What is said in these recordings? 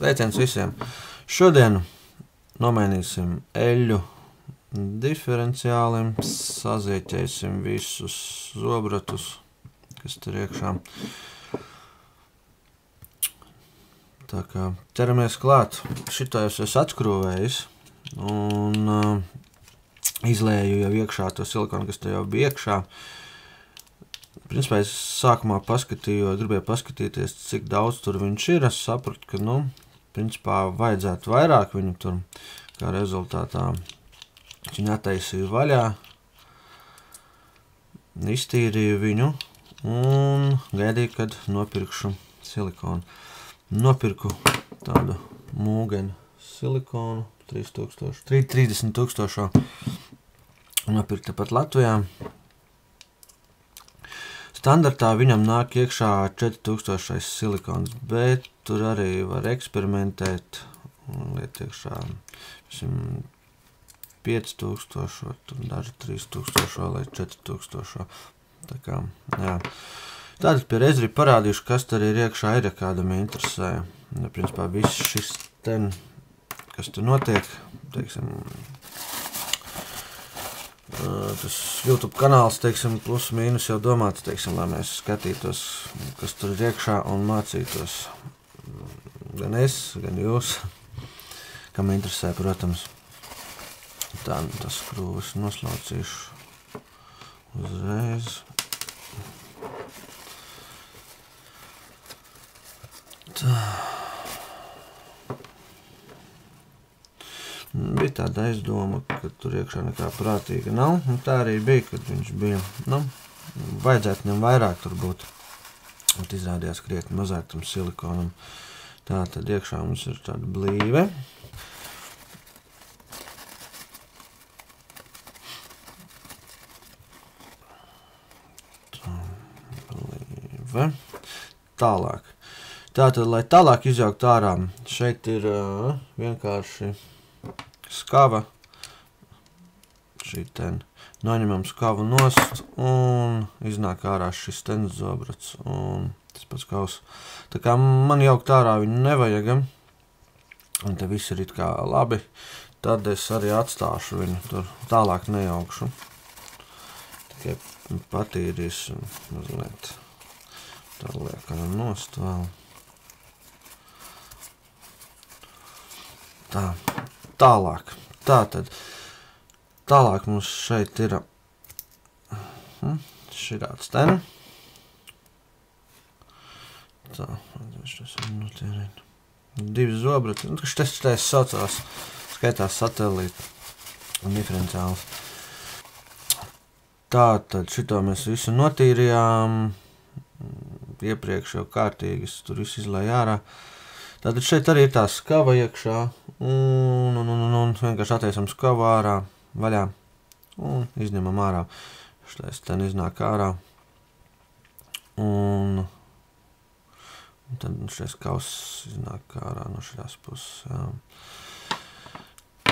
Sveiciens visiem! Šodien nomainīsim eļļu diferenciālim, sazieķēsim visus zobratus, kas tur iekšā. Tā kā ķeramies klāt. Šito es esmu atskrūvējis un izlēju jau iekšā to silikonu, kas te jau bija iekšā. Principā es sākumā gribēju paskatīties, cik daudz tur viņš ir. Es sapratu, ka, principā vajadzētu vairāk viņu tur, kā rezultātā. Viņu attaisīju vaļā, iztīrīju viņu un gaidīju, kad nopirkšu silikonu. Nopirku tādu mūgenu silikonu, 30 000. Nopirku tepat Latvijā. Standartā viņam nāk iekšā 4000 silikons, bet tur arī var eksperimentēt un liet iekšā 5000, tur daži 3000 vai 4000. Tā kā, jā. Tātad pie reiz arī parādīšu, kas tur ir iekšā, ja kādam interesē. Principā viss šis ten, kas tur notiek, teiksim, tas YouTube kanāls, teiksim, plus mīnus jau domāts, teiksim, lai mēs skatītos, kas tur ir iekšā un mācītos. Gan es, gan jūs, kam interesē, protams. Tā, tas skrūvis noslaucīšu uzreiz. Tā. Bija tāda aizdoma, ka tur iekšā nekā prātīga nav, un tā arī bija, kad viņš bija. Vajadzētu viņam vairāk tur būt. Un izrādījās krietni mazāk tam silikonam. Tā tad iekšā mums ir tāda blīve. Tā, blīve. Tālāk. Tātad, lai tālāk izjaukt ārā, šeit ir vienkārši skava. Šī ten. Noņemam skavu nost un iznāk ārā šis ten zobrats un tas pats kaus. Tā kā man jaukt ārā viņu nevajag, un te viss ir it kā labi, tad es arī atstāšu viņu tur, tālāk nejaukšu. Tikai patīrīsim mazliet. Tā liekam nost vēl. Tā, tālāk. Tālāk mums šeit ir širāds ten. Tā, tas ir notērīt. Divi zobrati. Tas saucās, skaitās satelīti un diferenciāls. Tātad šito mēs visu notīrījām. Iepriekš jau kārtīgi es tur visu izlēju ārā. Tātad šeit arī ir tā skava iekšā, un vienkārši attaisam skavu ārā, vaļā, un izņemam ārā. Šitais ten iznāk ārā, un tad šitais kauss iznāk ārā no šitās puses, jā.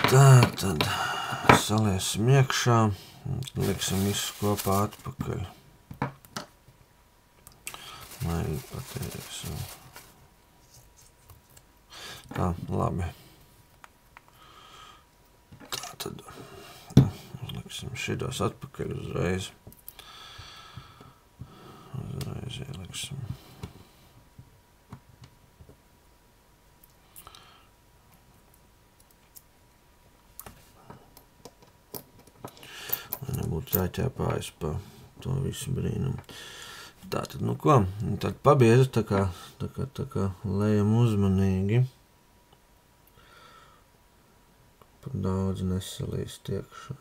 Tātad saliesim iekšā, liksim visu kopā atpakaļ. Lai patērēsim. Tā, labi. Tā tad uzliksim šitos atpakaļ uzreiz. Uzreiz ieliksim. Lai nebūtu jāķēpājas pa to visu brīnumu. Tātad, ko? Tad pabiezi tā kā lejam uzmanīgi. Par daudz nesalīst iekšā.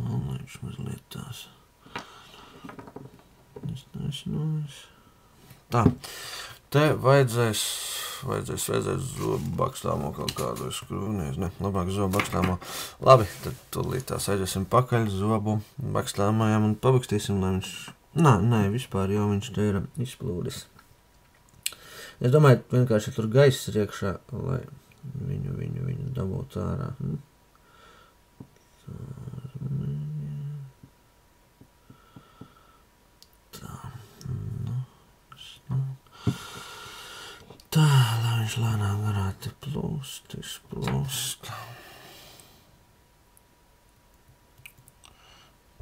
Viņš mazliet tās. Tā, te vajadzēs vajadzēs zobu bakstāmo kaut kādu skrūvnies, ne, labāk zobu bakstāmo. Labi, tad tūlīt tās aiziesim pakaļ zobu bakstāmajām un pabakstīsim, lai viņš, nē, vispār jau viņš te ir izplūdis. Es domāju, vienkārši tur gaiss ir iekšā, lai viņu dabūtu ārā. Tā, lai viņš lēnām varētu plūst, izplūst.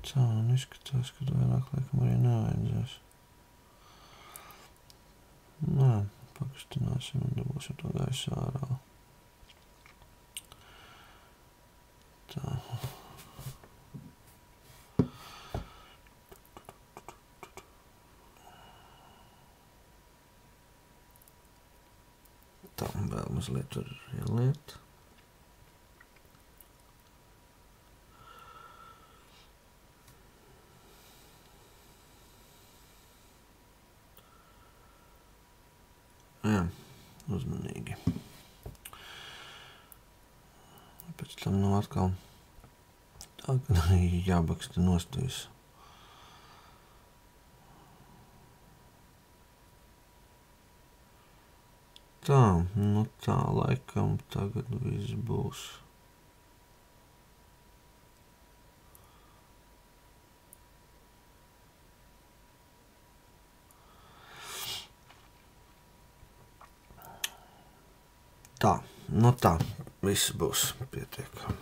Tā, un izskatās, ka vairāk laikam arī nevajadzēs. Nē, pakustināsim un dabūsim to gaisu ārā. Tā. Tā, vēl mazliet var ieliet. Jā, uzmanīgi. Pēc tam atkal tā, kad arī jābaksta nostīs. Tā, tā laikam tagad viss būs. Tā, tā, viss būs pietiekami.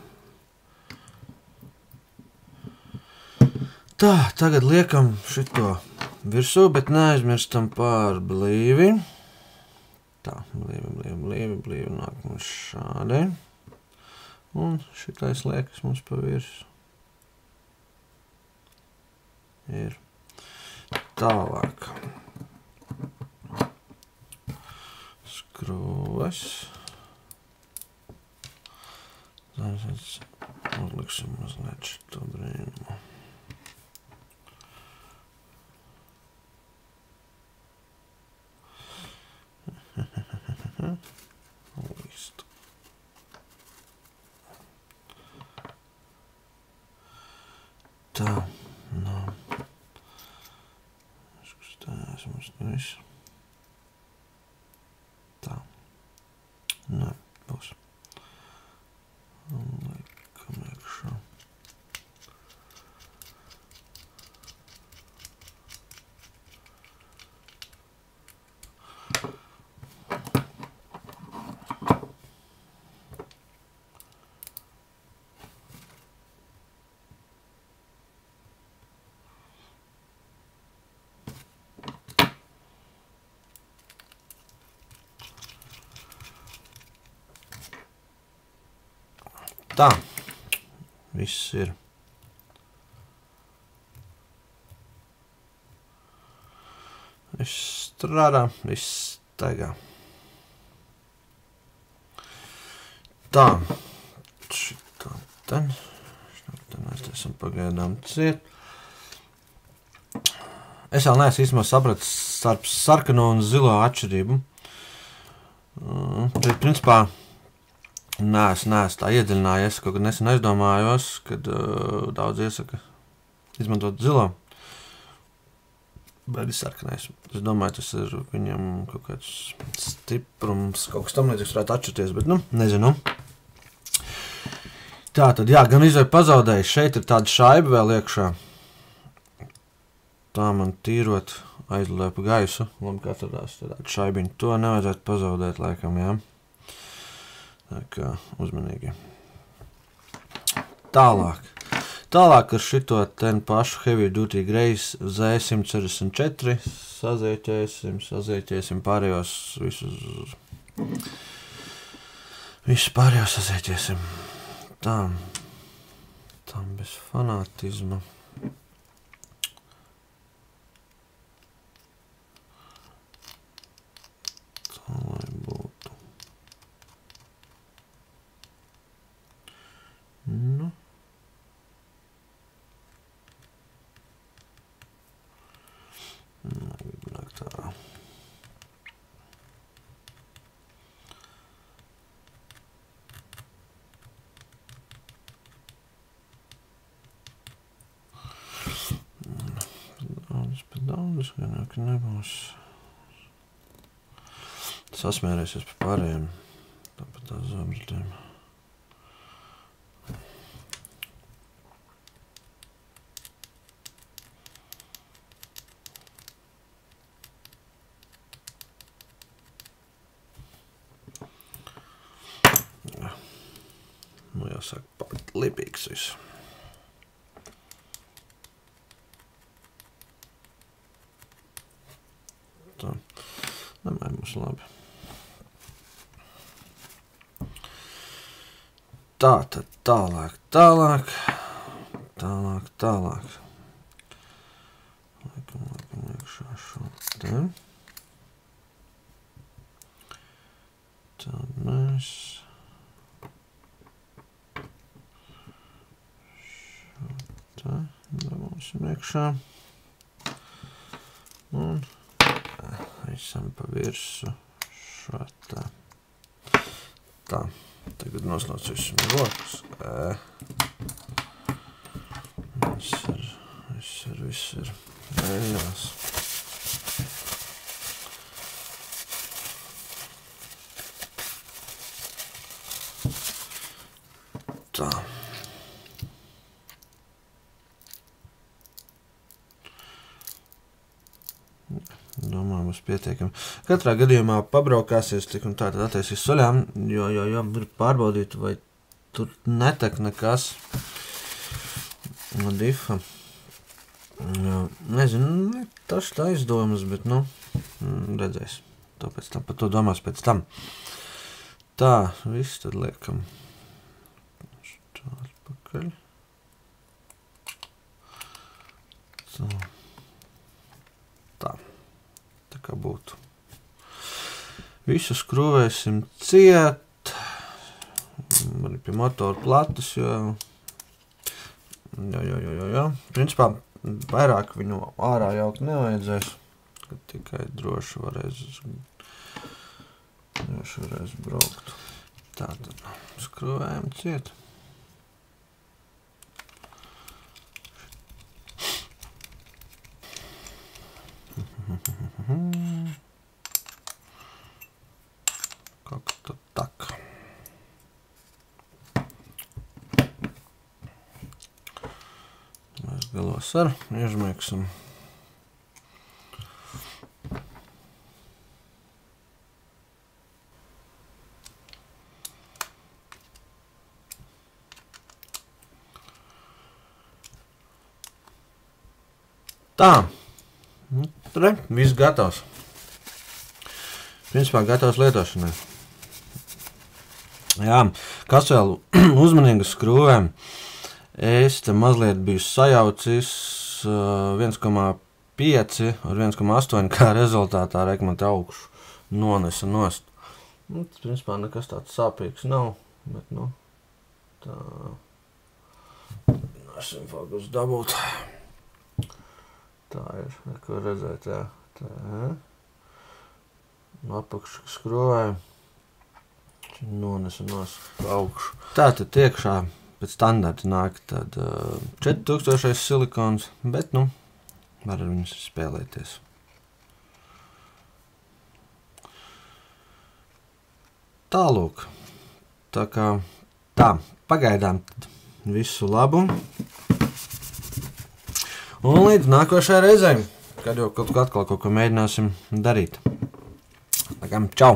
Tā, tagad liekam šito virsū, bet neaizmirstam par blīvi. Tā, blīvi nāk mums šādai. Un šitais liekas mums pa virsu. Ir tālāk. Skrūves. Uzliksim mazliet šito brīnumu. Listu. Tā, skustājās mums visu. Tā, būs. Un liekam iekšā. Tā, viss ir. Viss strādā, viss staigā. Tā, šitā ten mēs esam pagaidām ciet. Es vēl neesmu īstenībā sapratis starp sarkano un zilo atšķirību. Principā, neesmu tā iedziļinājies, kaut kad nesen aizdomājos, kad daudz iesaka izmantot zilo, bet ir sarkanais. Es domāju, tas ir viņam kaut kāds stiprums, kaut kas tam līdzīgs varētu atšķirties, bet, nezinu. Tā tad, jā, gan izvēl pazaudēju, šeit ir tāda šaiba vēl iekšā. Tā man tīrot aizlēja pa gaisu, labi, kā tādās šaibiņu. To nevajadzētu pazaudēt, laikam, jā. Tā kā uzmanīgi. Tālāk ar šito ten pašu Heavy Duty Grace Z164 sazieķēsim pārējos visus pārējos sazieķēsim. Tam bez fanātisma. Tā lai būtu. Tā. Visganāk nebūs. Sasmērēsies par pārējiem. Tāpat tās zobzudiem. Nu jāsāk palikt lipīgs viss. Tā. Domāju, būs labi. Tā, tad tālāk. Liekam iekšā šo te. Tad mēs tā, dabūsim iekšā. Un visam pa virsu šo tā. Tā, tagad noslauc visam rokas. Viss ir ejās. Tā. Domāju, būs pietiekami. Katrā gadījumā pabraukāsies tik un tā, tad attaisīs soļām, jo var pārbaudīt, vai tur netek nekas no difa. Nezinu, tas tā izdomas, bet, redzēs. To pēc tam, par to domās pēc tam. Tā, viss tad liekam. Tā atpakaļ. Tā. Tā kā būtu. Visu skrūvēsim ciet. Arī pie motora platus, jo. Principā vairāk viņu ārā jaukt nevajadzēs, kad tikai droši varēs braukt. Tātad skrūvējam ciet. Как-то так. Mēs galos ar iežmēksim. Tā. Tur viss gatavs. Principā gatavs lietošanai. Jā, kas vēl uzmanīgi skrūvēm. Es te mazliet biju sajaucis 1,5 ar 1,8, kā rezultātā rekomendē augšu nonesa nost. Tas, principā, nekas tāds sāpīgs nav, bet, tā. Esam fokus dabūt. Tā ir, ko redzēt, jā. Tā. Apakšu skrūvēju. Nonesa nost augšu. Tātad iekšā pēc standarta nāk tad 4000 silikons, bet, var ar viņus spēlēties. Tālūk. Tā kā tā, pagaidām visu labu. Un līdz nākošajai reizei, kad jau atkal kaut ko mēģināsim darīt. Tagad, čau!